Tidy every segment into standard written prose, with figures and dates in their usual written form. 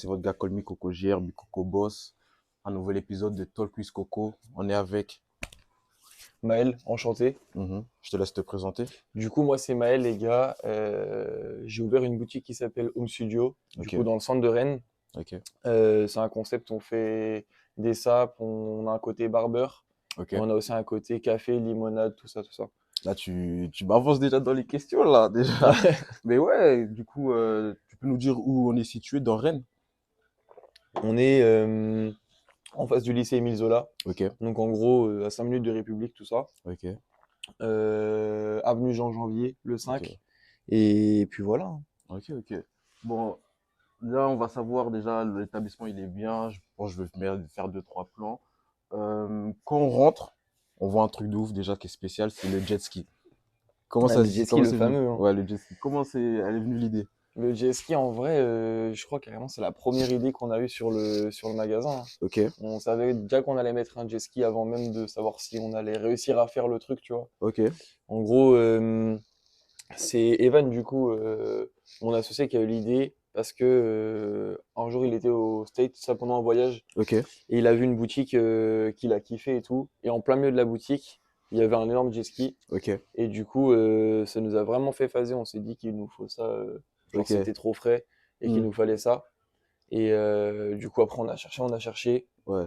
c'est votre gars Colmy Coco JR, Coco Boss. Un nouvel épisode de Talk with Coco. On est avec. Maël, enchanté. Je te laisse te présenter. Du coup, moi, c'est Maël, les gars. J'ai ouvert une boutique qui s'appelle Home Studio, du Ok. coup, dans le centre de Rennes. Ok. C'est un concept, on fait des sapes, on a un côté barbeur, Ok. et on a aussi un côté café, limonade, tout ça, tout ça. Là, tu m'avances déjà dans les questions, là, déjà. Mais ouais, du coup, tu peux nous dire où on est situé dans Rennes? On est en face du lycée Émile Zola, Ok. donc en gros, à 5 minutes de République, tout ça. Ok. Avenue Jean Janvier, le Ok. 5. Et puis voilà. Ok. Ok. Bon, là, on va savoir déjà, l'établissement, il est bien. Je pense que je vais faire deux, trois plans. Quand on rentre, on voit un truc de ouf déjà qui est spécial, c'est le jet ski. Ah, le jet ski, Comment le c'est venu? fameux, hein. Ouais, le jet ski. Elle est venue l'idée? Le jet ski, en vrai, je crois carrément c'est la première idée qu'on a eue sur le magasin, hein. Ok. On savait déjà qu'on allait mettre un jet ski avant même de savoir si on allait réussir à faire le truc, tu vois. Ok. En gros, c'est Evan, du coup, mon associé, qui a eu l'idée parce que un jour il était au States, ça pendant un voyage, Ok. et il a vu une boutique qu'il a kiffé et tout. Et en plein milieu de la boutique, il y avait un énorme jet ski. Ok. Et du coup, ça nous a vraiment fait phaser. On s'est dit qu'il nous faut ça. Genre, Ok. c'était trop frais et qu'il Hmm. nous fallait ça. Et du coup, après, on a cherché. Ouais.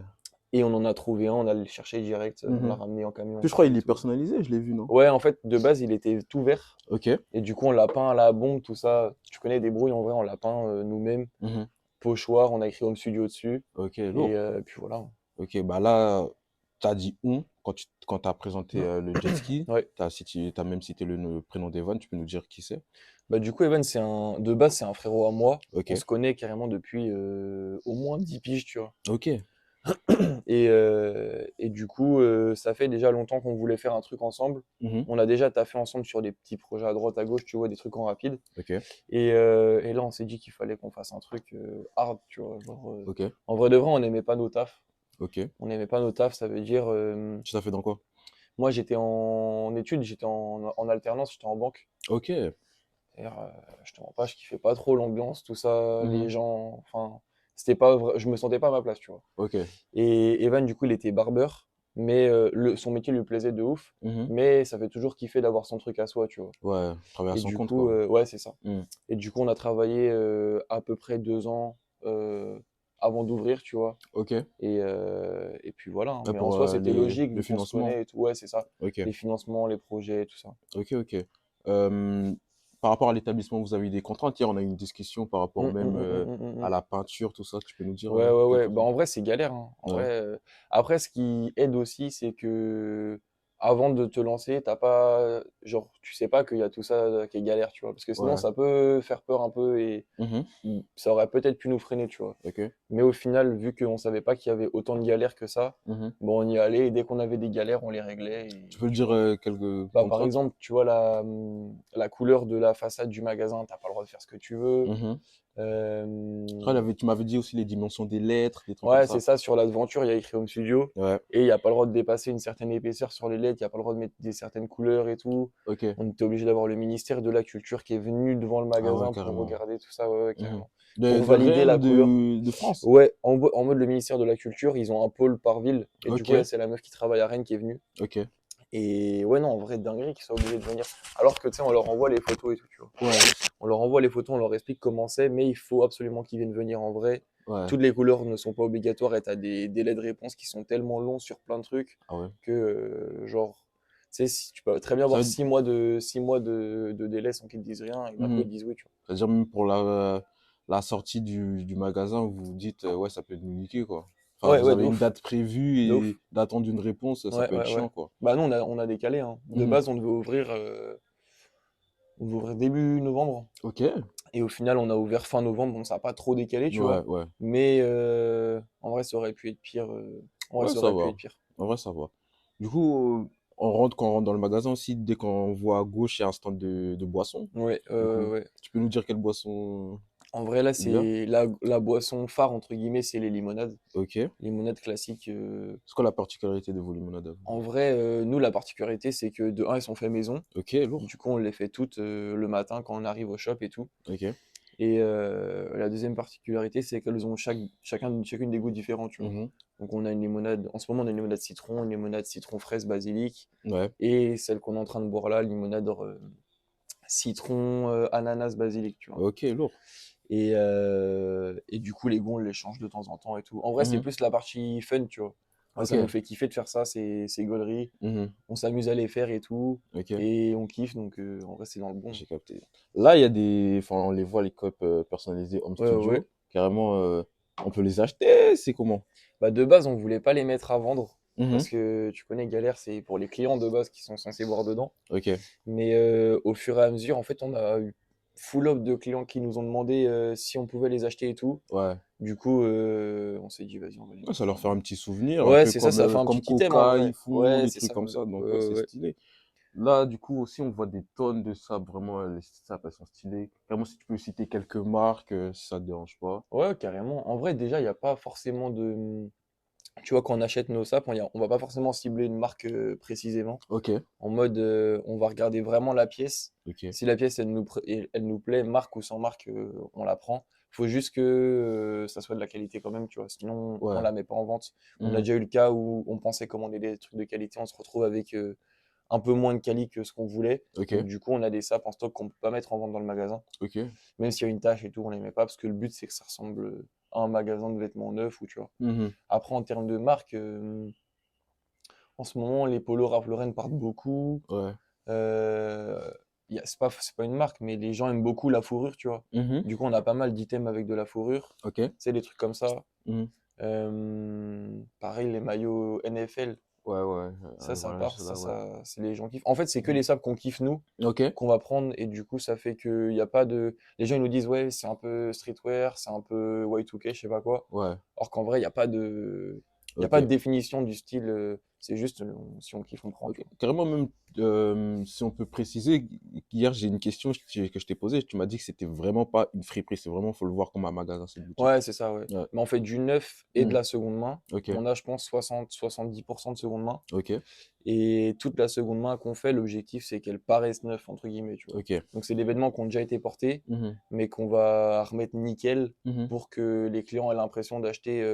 Et on en a trouvé un. On allé le chercher direct. On l'a Mhm. ramené en camion Puis je crois aussi il et est tout. personnalisé, je l'ai vu, non? Ouais, en fait, de base, il était tout vert. Ok. Et du coup, on l'a peint à la bombe, tout ça. Tu connais des brouilles, en vrai, on l'a peint nous-mêmes. Mhm. Pochoir, on a écrit Home Studio dessus. Ok, Et lourd. puis voilà. Ok, bah là, t'as dit on quand t'as présenté le jet ski. Ouais. T'as même cité le prénom d'Evan, tu peux nous dire qui c'est? Bah, du coup, Evan, de base, c'est un frérot à moi. Ok. On se connaît carrément depuis au moins 10 piges, tu vois. Ok. Et du coup, ça fait déjà longtemps qu'on voulait faire un truc ensemble. Mhm. On a déjà taffé ensemble sur des petits projets à droite, à gauche, tu vois, des trucs en rapide. Ok. Et là, on s'est dit qu'il fallait qu'on fasse un truc hard, tu vois. Genre, Ok. en vrai de vrai, on n'aimait pas nos tafs. Ok. On n'aimait pas nos tafs, ça veut dire. Tu t'as fait dans quoi? Moi, j'étais en études, j'étais en alternance, j'étais en banque. Ok. C'est-à-dire, je te mens pas, je kiffais pas trop l'ambiance, tout ça, les Mhm. gens. Enfin, c'était pas je me sentais pas à ma place, tu vois. Ok. Et Evan, du coup, il était barbeur, mais son métier lui plaisait de ouf. Mhm. Mais ça fait toujours kiffer d'avoir son truc à soi, tu vois. Ouais, travailler à Et son du compte, coup, quoi. ouais, c'est ça. Mhm. Et du coup, on a travaillé à peu près 2 ans avant d'ouvrir, tu vois. Ok. Et puis voilà, hein. Ouais, Mais en pour soi, c'était logique le vu qu'on se financement. connaît et tout. Ouais, c'est ça. Ok. Les financements, les projets, tout ça. Ok, ok. Euh, Par rapport à l'établissement, vous avez des contraintes. Hier, on a eu une discussion par rapport même à Mm. la peinture, tout ça. Tu peux nous dire Ouais, ouais, ouais. Bah, quelques-unes? en vrai, c'est galère, hein. En Ouais. vrai, après, ce qui aide aussi, c'est que avant de te lancer, t'as pas, genre, tu sais pas qu'il y a tout ça qui est galère, tu vois. Parce que sinon, Ouais. ça peut faire peur un peu et Mhm. ça aurait peut-être pu nous freiner, tu vois. Ok. Mais au final, vu qu'on savait pas qu'il y avait autant de galères que ça, Mhm. bon, on y allait et dès qu'on avait des galères, on les réglait Tu et peux puis dire voilà. quelques Bah, par contraintes? exemple, tu vois, la couleur de la façade du magasin, t'as pas le droit de faire ce que tu veux. Mhm. Après, Euh, tu m'avais dit aussi les dimensions des lettres, des trucs comme Ouais, c'est ça. ça, sur l'aventure, il y a écrit Home Studio. Ouais. Et il n'y a pas le droit de dépasser une certaine épaisseur sur les lettres, il n'y a pas le droit de mettre des certaines couleurs et tout. Ok. On était obligé d'avoir le ministère de la Culture qui est venu devant le Ah ouais, magasin pour carrément. regarder tout ça, ouais, ouais, Mhm. carrément. Pour valider Rennes la ou couleur. de France? Ouais, en mode le ministère de la Culture, ils ont un pôle par ville. Et du Ok. coup, là, c'est la meuf qui travaille à Rennes qui est venue. Ok. Et ouais, non, en vrai, dinguerie qu'ils soient obligés de venir. Alors que, tu sais, on leur envoie les photos et tout, tu vois. Ouais. On leur envoie les photos, on leur explique comment c'est, mais il faut absolument qu'ils viennent venir en vrai. Ouais. Toutes les couleurs ne sont pas obligatoires et tu as des délais de réponse qui sont tellement longs sur plein de trucs Ah ouais. que, genre, tu sais, tu peux très bien Ça avoir veut... 6 mois de délai sans qu'ils te disent rien et d'un coup ils Mhm. te disent oui, tu C'est-à-dire même pour la sortie du magasin, vous vous dites, ouais, ça peut être niqué, quoi. Enfin, vois. Ouais, vous ouais, avez de une ouf, date prévue de et ouf. d'attendre une réponse, ça Ouais, peut être ouais, ouais. chiant, quoi. Bah, nous, on a décalé, hein. De Mhm. base, on devait ouvrir début novembre. Ok. Et au final, on a ouvert fin novembre, donc ça n'a pas trop décalé, tu Ouais, vois. ouais. Mais en vrai, ça aurait pu être pire. En vrai, Ouais, ça ça aurait pu va. être pire. En vrai, ça va. Du coup, quand on rentre dans le magasin aussi, dès qu'on voit à gauche, il y a un stand de boissons. Ouais, Du coup, ouais. tu peux nous dire quelle boisson En vrai, là, il y a? c'est la boisson phare, entre guillemets, c'est les limonades. Ok. Limonade classique. C'est quoi la particularité de vos limonades à vous? En vrai, nous, la particularité, c'est que de un, elles sont faites maison. Ok, lourd. Du coup, on les fait toutes le matin quand on arrive au shop et tout. Ok. Et la deuxième particularité, c'est qu'elles ont chacune des goûts différents, tu vois. Mhm. Donc on a une limonade, en ce moment on a une limonade citron, une limonade citron fraise basilic, Ouais. et celle qu'on est en train de boire là, limonade citron ananas basilic, tu vois. Ok, lourd. Et du coup, les goûts, on les change de temps en temps et tout. En vrai, c'est Mhm. plus la partie fun, tu vois. Moi, Ok. ça nous fait kiffer de faire ça, ces gauleries. Mhm. On s'amuse à les faire et tout. Ok. Et on kiffe, donc en vrai, c'est dans le bon. J'ai capté. Là, il y a des. Enfin, on les voit, les copes personnalisées Home Ouais, ouais, ouais. Studio. Carrément, on peut les acheter. C'est comment? Bah, de base, on voulait pas les mettre à vendre. Mhm. Parce que tu connais Galère, c'est pour les clients de base qui sont censés boire dedans. Ok. Mais au fur et à mesure, en fait, on a eu full up de clients qui nous ont demandé si on pouvait les acheter et tout. Ouais. Du coup, on s'est dit, vas-y, on va les Ouais, ça mettre leur en fait un vente. petit souvenir, un Ouais, peu c'est ça, ça fait un comme petit item en Coca, ils vrai. font, Ouais, des c'est trucs ça. comme ça. Donc, ouais, Ouais, c'est ouais. stylé. Là, du coup, aussi, on voit des tonnes de sapes. Vraiment, les sapes, elles sont stylées. Vraiment, si tu peux citer quelques marques, si ça te dérange pas. Ouais, carrément. En vrai, déjà, il n'y a pas forcément de. Tu vois, quand on achète nos sapes, on va pas forcément cibler une marque précisément. Ok. En mode, on va regarder vraiment la pièce. Ok. Si la pièce, elle nous plaît, marque ou sans marque, on la prend. Faut juste que ça soit de la qualité quand même, tu vois. Sinon, on Ouais. la met pas en vente. On a Mhm. déjà eu le cas où on pensait commander des trucs de qualité, on se retrouve avec un peu moins de quali que ce qu'on voulait. Donc, Ok. du coup, on a des sapes en stock qu'on peut pas mettre en vente dans le magasin. Ok. Même s'il y a une tache et tout, on les met pas parce que le but, c'est que ça ressemble à un magasin de vêtements neufs ou tu vois. Mhm. Après, en termes de marque, en ce moment, les polos Ralph Lauren partent beaucoup. Ouais. Euh, c'est pas une marque, mais les gens aiment beaucoup la fourrure, tu vois. Mhm. Du coup, on a pas mal d'items avec de la fourrure. Ok. Tu sais, des trucs comme ça. Mhm. Pareil, les maillots NFL, Ouais, ouais. ça Voilà, part. Ça, ouais. c'est les gens kiffent. En fait, c'est que Mhm. les sapes qu'on kiffe, nous, Ok. qu'on va prendre. Et du coup, ça fait qu'il n'y a pas de. Les gens, ils nous disent, ouais, c'est un peu streetwear, c'est un peu Y2K, je sais pas quoi. Ouais. Alors qu'en vrai, il n'y a pas de. Il y a Ok. pas de définition du style. C'est juste, si on kiffe, on prend, tu Ok. vois. Carrément, même si on peut préciser, hier j'ai une question que je t'ai posée. Tu m'as dit que c'était vraiment pas une friperie, c'est vraiment, faut le voir comme un magasin, c'est une boutique. Ouais, c'est ça, ouais. Ouais. Mais on fait du neuf et de Mhm. la seconde main. Ok. On a, je pense, 60-70% de seconde main. Ok. Et toute la seconde main qu'on fait, l'objectif, c'est qu'elle paraisse neuve, entre guillemets, tu vois. Ok. Donc, c'est des vêtements qui ont déjà été portés, Mhm. mais qu'on va remettre nickel Mhm. pour que les clients aient l'impression d'acheter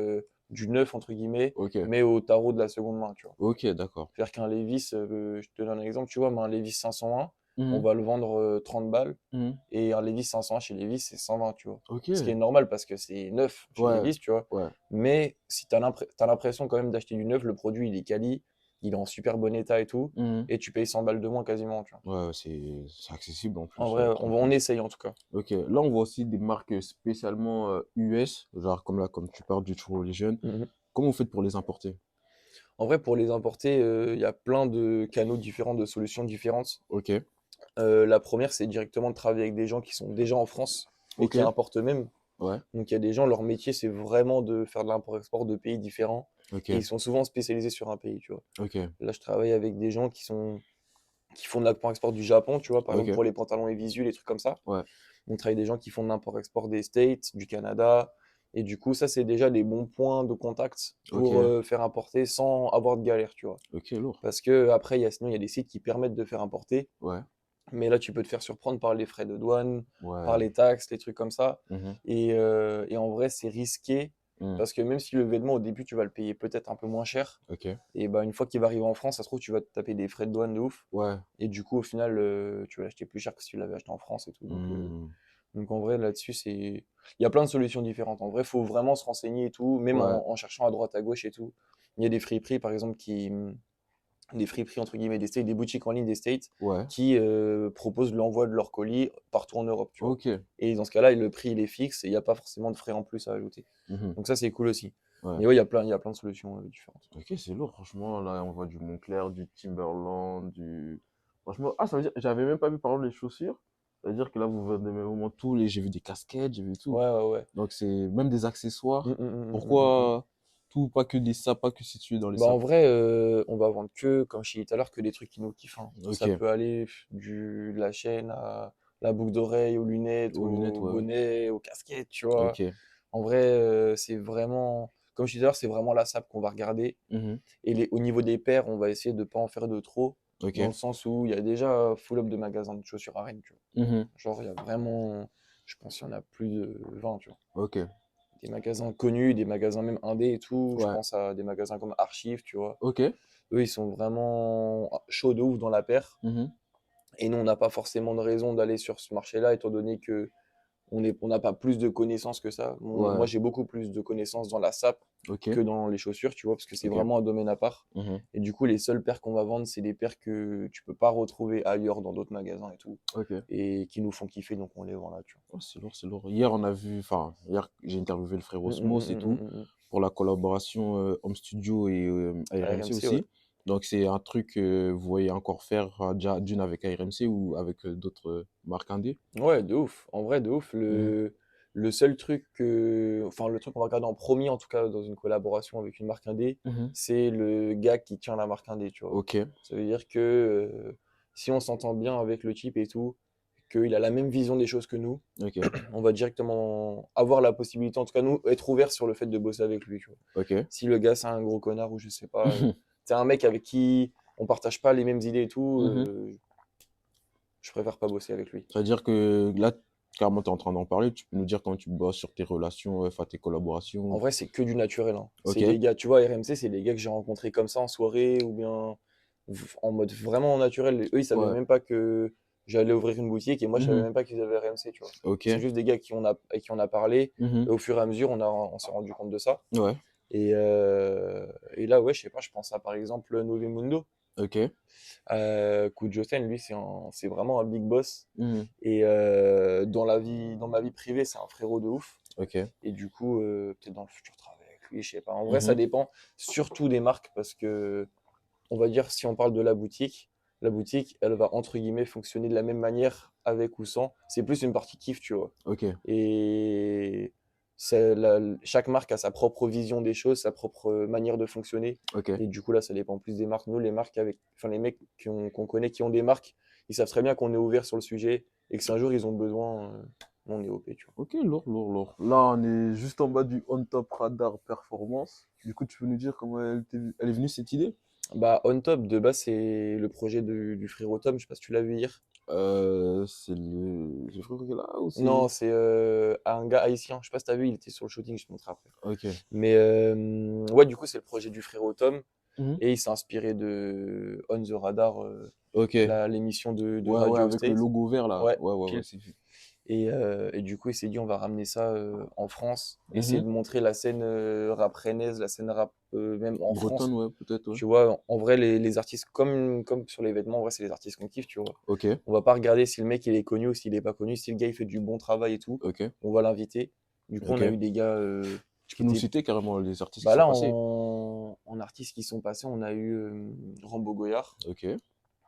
du neuf, entre guillemets, Ok. mais au tarot de la seconde main, tu vois. Ok, d'accord. C'est-à-dire qu'un Levi's, je te donne un exemple, tu vois, mais un Levi's 501, on Mhm. va le vendre 30 balles, Mhm. et un Levi's 501 chez Levi's, c'est 120, tu vois. Ok. Ce qui est normal parce que c'est neuf chez Ouais. Levi's, tu vois. Ouais. Mais si tu as l'impression quand même d'acheter du neuf, le produit, il est quali, il est en super bon état et tout, Mhm. et tu payes 100 balles de moins quasiment, tu vois. Ouais, ouais, c'est accessible en En plus, vrai, on tranquille. essaye en tout cas. Ok, là on voit aussi des marques spécialement US, genre comme là, comme tu parles du True Religion. Mhm. Comment vous faites pour les importer? En vrai, pour les importer, il y a plein de canaux différents, de solutions différentes. Ok, La première, c'est directement de travailler avec des gens qui sont déjà en France et ok, qui importent eux-mêmes. ouais, Donc il y a des gens, leur métier, c'est vraiment de faire de l'import-export de pays différents. ok, Et ils sont souvent spécialisés sur un pays, tu vois. ok, Là, je travaille avec des gens qui font de l'import-export du Japon, tu vois, par exemple ok, pour les pantalons et visu, les trucs comme ça. ouais, On travaille avec des gens qui font de l'import-export des States, du Canada. Et du coup, ça, c'est déjà des bons points de contact pour ok, faire importer sans avoir de galère, tu vois. ok, lourd, Parce que après, sinon, il y a des sites qui permettent de faire importer. ouais, Mais là, tu peux te faire surprendre par les frais de douane, par ouais, les taxes, les trucs comme ça. mhm, Et en vrai, c'est risqué mhm, parce que même si le vêtement, au début, tu vas le payer peut-être un peu moins cher, ok, et bah, une fois qu'il va arriver en France, ça se trouve, tu vas te taper des frais de douane de ouf. ouais, Et du coup, au final, tu vas l'acheter plus cher que si tu l'avais acheté en France et tout. mhm, Donc en vrai, là-dessus, il y a plein de solutions différentes. En vrai, il faut vraiment se renseigner et tout, même ouais, en cherchant à droite, à gauche et tout. Il y a des friperies, par exemple, des friperies entre guillemets des States, des boutiques en ligne des States ouais, qui proposent l'envoi de leurs colis partout en Europe, tu vois. ok, Et dans ce cas-là, le prix il est fixe et il n'y a pas forcément de frais en plus à ajouter. mhm, Donc ça c'est cool aussi. ouais, Mais ouais, il y a plein de solutions différentes. ok, c'est lourd, franchement, là on voit du Moncler, du Timberland, du... Franchement, ah, ça veut dire, j'avais même pas vu par exemple les chaussures, ça veut dire que là vous vendez vraiment tout, j'ai vu des casquettes, j'ai vu tout. Ouais, ouais, ouais. Donc c'est même des accessoires. Mm. Pourquoi tout, pas que des sapes, pas que situé dans les Bah en sapes? vrai, on va vendre que, comme je t'ai dit tout à l'heure, que des trucs qui nous kiffent, hein. Ok, Ça peut aller de la chaîne à la boucle d'oreille, aux lunettes, aux lunettes, au ouais, ouais. bonnet, aux casquettes, tu vois. Ok. En vrai, c'est vraiment, comme je disais tout à l'heure, c'est vraiment la sape qu'on va regarder. Mhm. Et au niveau des paires, on va essayer de ne pas en faire de trop, dans Ok. le sens où il y a déjà full up de magasins de chaussures à Rennes, tu vois. Mhm. Genre, il y a vraiment. je pense qu'il y en a plus de 20, tu vois. Ok. Des magasins connus, des magasins même indés et tout. Je Ouais. pense à des magasins comme Archive, tu vois. Ok. Eux, ils sont vraiment chauds de ouf dans la paire. Mhm. Et nous, on n'a pas forcément de raison d'aller sur ce marché-là, étant donné que on n'a pas plus de connaissances que ça. Moi, Ouais. j'ai beaucoup plus de connaissances dans la sape Ok. que dans les chaussures, tu vois, parce que c'est Ok. vraiment un domaine à part. Mhm. Et du coup, les seules paires qu'on va vendre, c'est des paires que tu peux pas retrouver ailleurs dans d'autres magasins et tout, Ok. et qui nous font kiffer, donc on les vend là, tu Oh, c'est lourd, c'est lourd. Hier, on a vu, enfin, hier, j'ai interviewé le frère vois. Osmos et tout pour la collaboration Home Studio et ARMC RMC, ouais. aussi. Donc, c'est un truc que vous voyez encore faire déjà d'une avec ARMC ou avec d'autres marques indé. Ouais, de ouf. En vrai, de ouf. Mhm. Le seul truc enfin, le truc qu'on va regarder en premier, en tout cas, dans une collaboration avec une marque indé, Mhm. c'est le gars qui tient la marque indé, tu vois. Ok, Ça veut dire que si on s'entend bien avec le type et tout, qu'il a la même vision des choses que nous, ok, on va directement avoir la possibilité, en tout cas, nous, être ouvert sur le fait de bosser avec lui, tu vois. ok. Si le gars, c'est un gros connard ou je sais pas, c'est un mec avec qui on partage pas les mêmes idées et tout, Mhm. je préfère pas bosser avec lui. C'est-à-dire que là, carrément, tu es en train d'en parler. Tu peux nous dire quand tu bosses sur tes relations, enfin tes En collaborations. vrai, c'est que du naturel, hein. Ok. C'est des gars, tu vois, RMC, c'est des gars que j'ai rencontrés comme ça en soirée ou bien en mode vraiment naturel. Eux, ils savaient Ouais. même pas que j'allais ouvrir une boutique et moi, je savais Mhm. même pas qu'ils avaient RMC, tu vois. Ok. C'est juste des gars avec qui on a parlé et Mhm. au fur et à mesure, on s'est rendu compte de ça. Ouais. Et là, ouais, je sais pas, je pense à par exemple Novemundo. Ok. Kujosen, lui, c'est vraiment un big boss. Mhm. Et dans ma vie privée, c'est un frérot de ouf. Ok. Et du coup, peut-être dans le futur, travailler avec lui, je sais pas. En vrai, ça Mhm. dépend surtout des marques parce que, on va dire, si on parle de la boutique, elle va entre guillemets fonctionner de la même manière avec ou sans. C'est plus une partie kiff, tu vois. Ok. Et chaque marque a sa propre vision des choses, sa propre manière de fonctionner. Ok. Et du coup, là, ça dépend plus des marques. Nous, les marques enfin, les mecs qu'on connaît qui ont des marques, ils savent très bien qu'on est ouvert sur le sujet et que si un jour ils ont besoin, on est OP, tu vois. Ok, lourd, lourd, lourd. Là, on est juste en bas du On Top Radar Performance. Du coup, tu peux nous dire comment elle est venue cette idée? Bah, On Top, de base, c'est le projet du frérot Tom. Je sais pas si tu l'as vu hier. C'est le. J'ai cru que là ou c'est. Non, c'est un gars haïtien. Je sais pas si t'as vu, il était sur le shooting, je te montrerai après. Ok. Mais ouais, du coup, c'est le projet du frérot Tom. Mhm. Et il s'est inspiré de On the Radar, Ok. l'émission de Ouais, ouais, Radio avec le State. logo vert là. Ouais, Ouais, ouais, ouais, pile. c'est vu. Et du coup, il s'est dit, on va ramener ça en France, essayer Mhm. de montrer la scène rap rennaise, la scène rap même en Bretonne, France. ouais, peut-être, ouais. Tu vois, en vrai, les artistes, comme sur les vêtements, en vrai, c'est les artistes qu'on kiffe, tu vois. Ok, On va pas regarder si le mec il est connu ou s'il est pas connu. Si le gars il fait du bon travail et tout, ok, on va l'inviter. Du coup, on a ok. eu des gars Tu qui peux nous étaient. citer carrément les artistes qui Bah sont là, passés? en artistes qui sont passés, on a eu Rambo Goyard. Ok.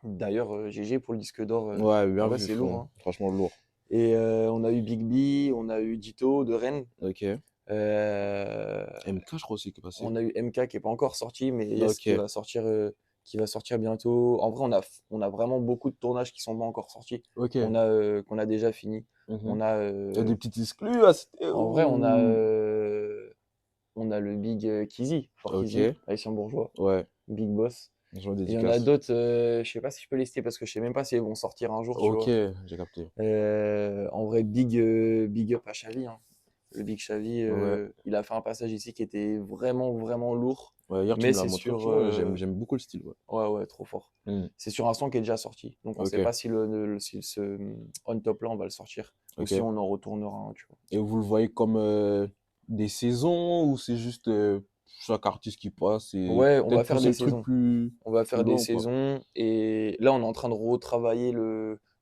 D'ailleurs, GG pour le disque d'or. Ouais, En bien vrai, vu, c'est lourd, frérot. hein. Franchement lourd. Et on a eu Big B, on a eu Dito de Rennes. Ok. Euh, MK, je crois aussi qui est passé. on a eu MK qui est pas encore sorti, mais yes, Ok, qui va sortir bientôt. En vrai, on a vraiment beaucoup de tournages qui sont pas encore sortis, ok. qu'on a déjà fini. Mhm. On a, Il y a des petites exclus à citer en vrai, ou... on a le Big Kizzy, Fort Kizzy, Ok, Haïtien Bourgeois, ouais. Big Boss. Je vois Et il y en a dédicace. d'autres, je sais pas si je peux les citer parce que je sais même pas si elles vont sortir un jour, tu Ok, vois. j'ai capté. En vrai, big up à Xavi, hein. Le Big Xavi, Ouais. il a fait un passage ici qui était vraiment, vraiment lourd. Ouais, hier tu Mais me l'as c'est montré, sur. franchement, j'aime beaucoup le style, ouais. Ouais, ouais, trop fort. Hmm. C'est sur un son qui est déjà sorti. Donc on Ok, sait pas si ce on top là, on va le sortir. Ou si ok. on en retournera un, tu vois. Et vous le voyez comme des saisons ou c'est juste chaque artiste qui passe et Ouais, on va peut-être faire pousser des le truc saisons. On va plus faire des loin ou pas? saisons. Et là, on est en train de retravailler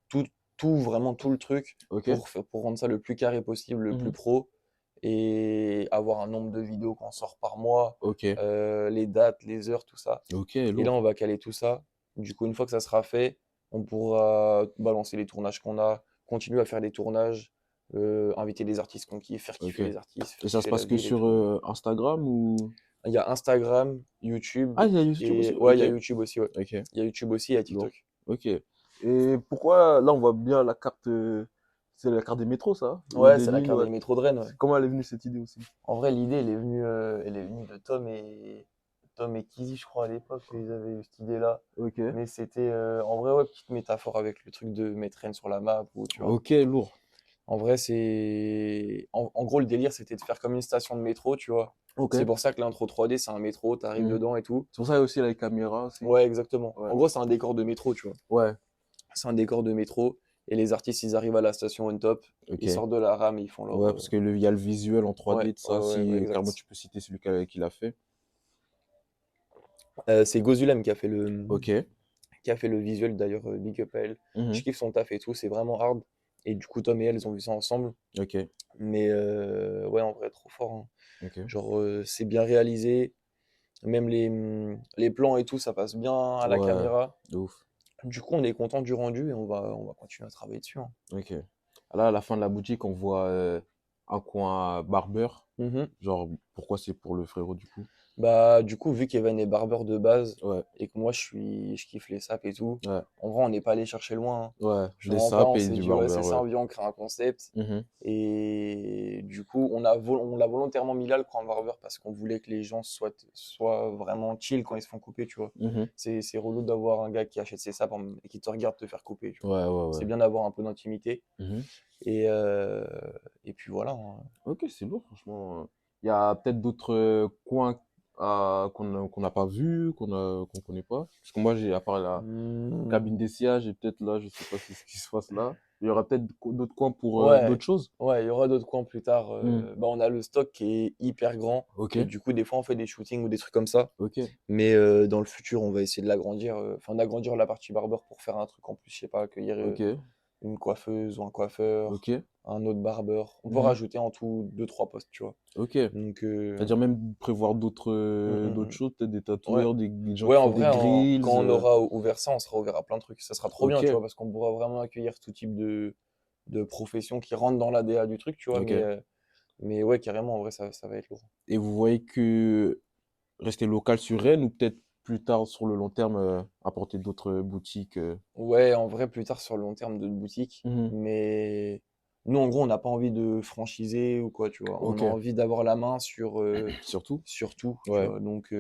tout, vraiment tout le truc Ok. pour rendre ça le plus carré possible, le plus Mhm. pro. Et avoir un nombre de vidéos qu'on sort par mois, Ok. les dates, les heures, tout ça. Ok, Et là, lourd. on va caler tout ça. Du coup, une fois que ça sera fait, on pourra balancer les tournages qu'on a, continuer à faire des tournages, inviter des artistes qu'on kiffe, faire Ok. kiffer les artistes, faire Et ça se kiffer la passe que ville et sur tout. Instagram ou... Il y a Instagram, YouTube, Ah, il y a YouTube et aussi? ouais, il y Ok. a YouTube aussi, ouais. Ok. Il y a YouTube aussi et il y a Lourd. TikTok. Ok. Et pourquoi, là, on voit bien la carte, c'est la carte des métros, ça? Hein. Il y a Ouais, des c'est la lignes, carte ouais. des métros de Rennes, ouais. Comment elle est venue cette idée aussi? En vrai, l'idée, elle est venue de Tom et Kizzy, je crois, à l'époque, ils avaient eu cette idée-là. Ok. Mais c'était, en vrai, ouais, petite métaphore avec le truc de mettre Rennes sur la map, ou tu vois. Ok, lourd. En vrai, en gros, le délire, c'était de faire comme une station de métro, tu vois. Ok. C'est pour ça que l'intro 3D, c'est un métro, t'arrives Mhm. dedans et tout. C'est pour ça aussi la caméra aussi. Ouais, exactement. Ouais. En gros, c'est un décor de métro, tu vois. Ouais. C'est un décor de métro. Et les artistes, ils arrivent à la station on top, ils Ok. sortent de la rame, ils font leur. Ouais, parce que il y a le visuel en Ouais, 3D, tout ouais, ça. ouais, ouais, Si carrément exact. tu peux citer celui qui l'a fait. C'est Gozulem Ok. qui a fait le visuel, d'ailleurs, big up à elle. Je Mhm. kiffe son taf et tout, c'est vraiment hard. Et du coup, Tom et elle, ils ont vu ça ensemble. Ok. Mais ouais, en vrai, trop fort, hein. Ok. Genre, c'est bien réalisé. Même les plans et tout, ça passe bien à la Ouais. caméra. De ouf. Du coup, on est content du rendu et on va continuer à travailler dessus, hein. Ok. Là, à la fin de la boutique, on voit un coin barbeur. Mhm. Genre, pourquoi c'est pour le frérot du coup? Bah, du coup, vu qu'Evan est barbeur de base Ouais. et que moi, je kiffe les sapes et tout, Ouais. en vrai, on n'est pas allé chercher loin, hein. Ouais. Je Des mens pas, sapes on et s'est du dit, ouais, c'est barbeur, ça, ouais. on vient, on crée un concept. Mhm. Et du coup, on l'a volontairement mis là, le coin barbeur, parce qu'on voulait que les gens soient vraiment chill quand ils se font couper, tu vois. Mhm. C'est relou d'avoir un gars qui achète ses sapes et qui te regarde te faire couper, tu vois. Ouais, ouais, ouais. C'est bien d'avoir un peu d'intimité. Mhm. Et, euh, et puis voilà, hein. Ok, c'est lourd, franchement. Il y a peut-être d'autres coins qu'on n'a pas vus, qu'on connaît pas. Parce que moi, j'ai, à part la cabine Hmm. d'essayage, et peut-être là, je sais pas ce qui se passe là. Il y aura peut-être d'autres coins pour Ouais, d'autres choses. ouais, il y aura d'autres coins plus tard. Hmm. Bah, on a le stock qui est hyper grand. Ok, Et du coup, des fois, on fait des shootings ou des trucs comme ça. ok, Mais dans le futur, on va essayer de l'agrandir, enfin d'agrandir la partie barbeur pour faire un truc en plus, je sais pas, accueillir ok, une coiffeuse ou un coiffeur, ok. un autre barbeur. On peut Mhm. rajouter en tout deux trois postes, tu vois. Ok. Donc, C'est-à-dire même prévoir mm, d'autres mm, choses, peut-être des mm. Ouais. tatoueurs, des gens Ouais, qui en font des vrai, grills. quand on aura ouvert ça, on sera ouvert à plein de trucs. Ça sera trop bien, Ok, tu vois, parce qu'on pourra vraiment accueillir tout type de profession qui rentre dans l'ADA du truc, tu vois. ok. Mais ouais, carrément, en vrai, ça va être lourd. Et vous voyez que rester local sur Rennes ou peut-être plus tard sur le long terme apporter d'autres boutiques. Ouais, en vrai, plus tard sur le long terme de boutique. Mhm. Mais nous, en gros, on n'a pas envie de franchiser ou quoi, tu vois. On Ok, a envie d'avoir la main surtout. sur tout, tu Ouais. vois. Donc,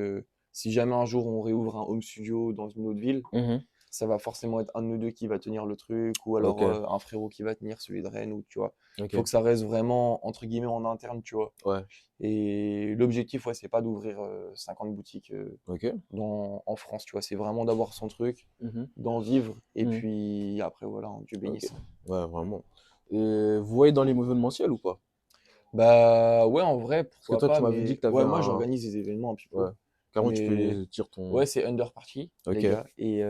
si jamais un jour on réouvre un home studio dans une autre ville, Mhm. ça va forcément être un de nous deux qui va tenir le truc, ou alors Ok, un frérot qui va tenir celui de Rennes, ou tu vois. Il faut ok. que ça reste vraiment, entre guillemets, en interne, tu vois. Ouais, Et l'objectif, ouais, c'est pas d'ouvrir 50 boutiques ok. en France, tu vois. C'est vraiment d'avoir son truc, Mhm. d'en vivre, et Mhm. puis après, voilà, hein, Dieu Ok. bénisse. Ouais, vraiment. Et vous voyez dans les événementiels ou pas? Bah ouais, en vrai, Parce que pourquoi toi, tu pas, m'avais dit mais que tu avais ouais, moi un. j'organise des événements un petit Ouais. peu, Carrément, tu mais fais tirer ouais, ton. c'est under party, les Ok, gars, et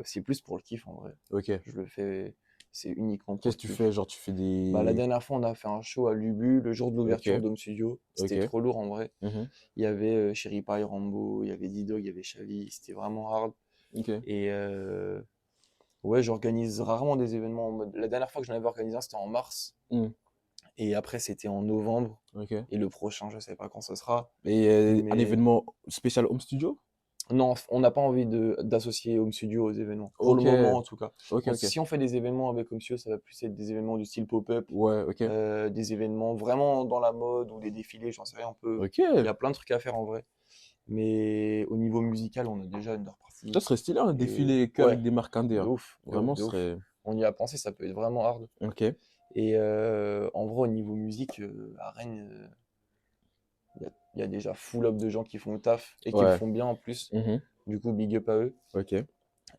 c'est plus pour le kiff en vrai. ok. Je le fais, c'est uniquement pour Qu'est-ce le que tu kiff. fais? Genre, tu fais Bah la des. dernière fois, on a fait un show à Lubu le jour de Ok, l'ouverture d'Home Studio, ok. c'était trop lourd en vrai. Mhm. Il y avait Sherry Pie, Rambo, il y avait D-Dog, il y avait Xavi, c'était vraiment hard. Ok. Et ouais, j'organise rarement des événements en mode. La dernière fois que j'en avais organisé un, c'était en mars. Mhm. Et après, c'était en novembre. Ok. Et le prochain, je sais pas quand ce sera. Et un Mais événement spécial home studio? non, on n'a pas envie d'associer Home Studio aux événements. Pour le Ok, moment, en tout cas. ok, ok. Si on fait des événements avec Home Studio, ça va plus être des événements du style pop-up, Ouais, ok. des événements vraiment dans la mode ou des défilés, j'en sais rien. Ok. Il y a plein de trucs à faire en vrai. Mais au niveau musical, on a déjà Under Ça Party. serait stylé, un Et défilé que ouais, avec des marques indé, de hein. ouf, de ouf, Vraiment, de ce ouf. serait. On y a pensé, ça peut être vraiment hard. Ok. Et en vrai, au niveau musique, à Rennes, il y a déjà full up de gens qui font le taf et qui le Ouais. font bien en plus. Mhm. Du coup, big up à eux. Ok.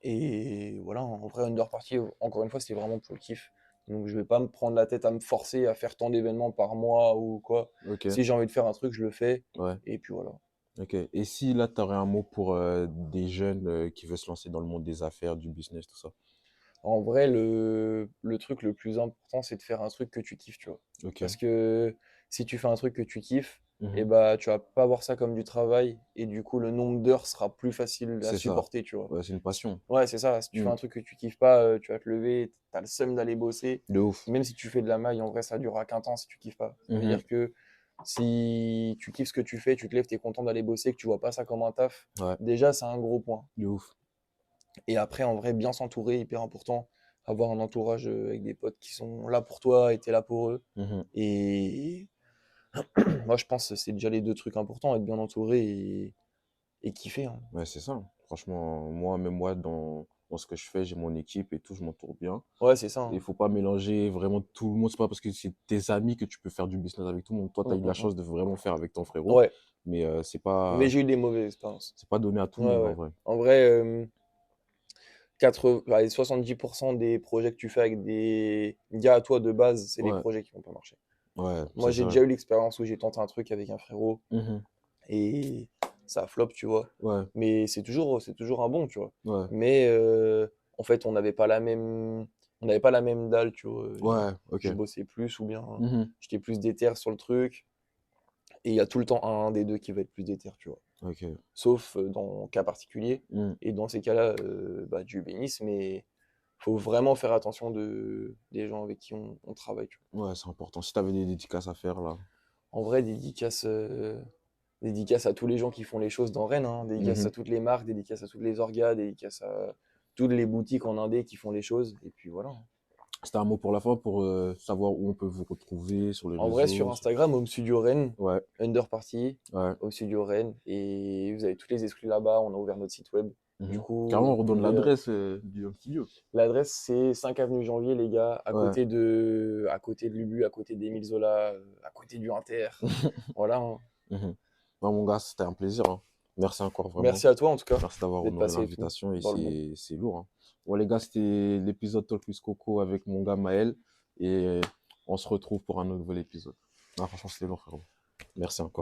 Et voilà, en vrai, Under Party, encore une fois, c'est vraiment pour le kiff. Donc, je vais pas me prendre la tête à me forcer à faire tant d'événements par mois ou quoi. Ok. Si j'ai envie de faire un truc, je le fais. Ouais. Et puis voilà. Ok. Et si là, tu aurais un mot pour des jeunes qui veulent se lancer dans le monde des affaires, du business, tout ça. En vrai, le truc le plus important, c'est de faire un truc que tu kiffes, tu vois. Ok. Parce que si tu fais un truc que tu kiffes, et Mhm. bah, tu vas pas voir ça comme du travail. Et du coup, le nombre d'heures sera plus facile à C'est ça. supporter, tu vois. Ouais, c'est une passion. Ouais, c'est ça. Si tu fais Mhm. un truc que tu kiffes pas, tu vas te lever, t'as le seum d'aller bosser. De ouf. Même si tu fais de la maille, en vrai, ça durera qu'un temps si tu kiffes pas. Ça veut Mhm. dire que si tu kiffes ce que tu fais, tu te lèves, t'es content d'aller bosser, que tu vois pas ça comme un taf, Ouais. déjà, c'est un gros point. De ouf. Et après, en vrai, bien s'entourer, hyper important. Avoir un entourage avec des potes qui sont là pour toi et t'es là pour eux. Mhm. Et moi, je pense que c'est déjà les deux trucs importants, être bien entouré et kiffer, hein. Ouais, c'est ça. Franchement, même moi, dans dans ce que je fais, j'ai mon équipe et tout, je m'entoure bien. Ouais, c'est ça, Et il hein. faut pas mélanger vraiment tout le monde. C'est pas parce que c'est tes amis que tu peux faire du business avec tout le monde. Toi, tu as eu de la Mm. chance de vraiment faire avec ton frérot, Ouais, mais mais j'ai eu des mauvaises expériences. c'est pas donné à tout le Ouais, monde en ouais. vrai. En vrai, 70% des projets que tu fais avec des gars à toi de base, c'est les Ouais, projets qui vont pas marcher. ouais, Moi, c'est j'ai ça. déjà eu l'expérience où j'ai tenté un truc avec un frérot Mhm. et ça a flop, tu vois. Ouais, Mais c'est toujours un bon, tu vois. ouais, Mais en fait, on n'avait pas la même dalle, tu vois. ouais, ok. Je bossais plus ou bien Mhm. j'étais plus déter sur le truc. Et il y a tout le temps un des deux qui va être plus déter, tu vois. Ok. Sauf dans cas particulier. Mhm. Et dans ces cas-là, bah, Dieu bénisse, mais faut vraiment faire attention des gens avec qui on travaille, tu Ouais, c'est important. Si tu avais des dédicaces à faire là. vois. En vrai, dédicace à tous les gens qui font les choses dans Rennes, hein. Dédicace à Mhm. toutes les marques, dédicace à toutes les orgas, dédicace à toutes les boutiques en Indé qui font les choses. Et puis voilà, hein. C'était un mot pour la fin pour savoir où on peut vous retrouver sur les En vrai, sur réseaux. Instagram, Home Studio Rennes, Ouais, Underparty, ouais. Home Studio Rennes, et vous avez tous les exclus là-bas. On a ouvert notre site web. Du Mhm. coup, Carrément, on vous redonne pouvez. l'adresse du home studio. L'adresse, c'est 5 avenue Janvier, les gars, à Ouais. côté de Lubu, à côté d'Émile Zola, à côté du Inter. Voilà, hein. Mhm. Non, mon gars, c'était un plaisir, hein. Merci encore, vraiment. Merci à toi, en tout cas, Merci d'avoir d'être honoré passé et tout, l'invitation et dans le bon. c'est lourd, hein. Bon, les gars, c'était l'épisode Talk with Coco avec mon gars Maël et on se retrouve pour un nouvel épisode. Ah, franchement, c'était lourd, frérot. Merci encore.